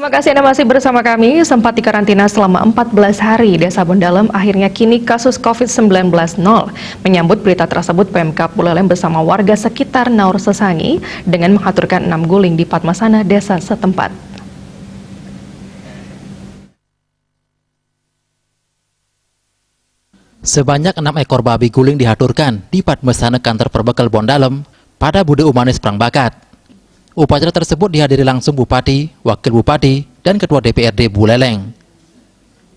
Terima kasih Anda masih bersama kami. Sempat dikarantina selama 14 hari, Desa Bondalem akhirnya kini kasus COVID-19 nol. Menyambut berita tersebut, Pemkab Buleleng bersama warga sekitar Naur Sesangi dengan mengaturkan 6 guling di Padmasana desa setempat. Sebanyak 6 ekor babi guling dihaturkan di Padmasana kantor Perbekal Bondalem pada Bude Umanis Prangbakat. Upacara tersebut dihadiri langsung Bupati, Wakil Bupati, dan Ketua DPRD Buleleng.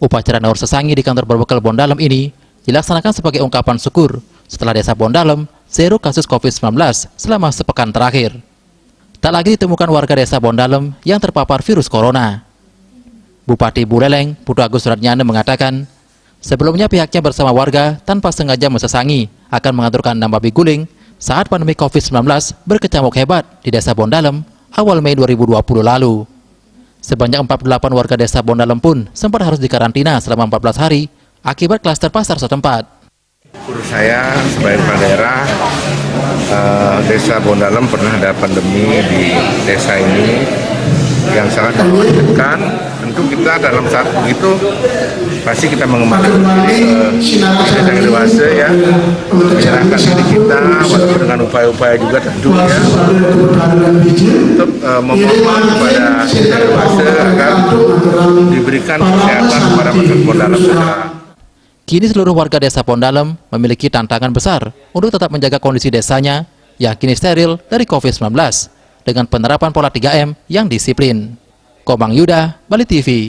Upacara Naur Sesangi di kantor Perbekal Bondalem ini dilaksanakan sebagai ungkapan syukur setelah desa Bondalem zero kasus COVID-19 selama sepekan terakhir. Tak lagi ditemukan warga desa Bondalem yang terpapar virus corona. Bupati Buleleng, Putu Agus Suratnyana mengatakan, sebelumnya pihaknya bersama warga tanpa sengaja mesesangi akan mengaturkan 6 babi guling saat pandemi COVID-19 berkecamuk hebat di desa Bondalem awal Mei 2020 lalu. Sebanyak 48 warga desa Bondalem pun sempat harus dikarantina selama 14 hari akibat klaster pasar setempat. Menurut saya sebagai kepala daerah, desa Bondalem pernah ada pandemi di desa ini yang sangat mengejutkan. Tentu kita dalam saat begitu pasti kita mengembalikan diri ke desa dewasa ya, menyerahkan diri kita walaupun dengan upaya-upaya juga tentu ya untuk memohon kepada desa dewasa agar diberikan kesehatan kepada masyarakat Bondalem. Kini seluruh warga desa Bondalem memiliki tantangan besar untuk tetap menjaga kondisi desanya yang kini steril dari COVID-19 dengan penerapan pola 3M yang disiplin. Komang Yuda, Bali TV.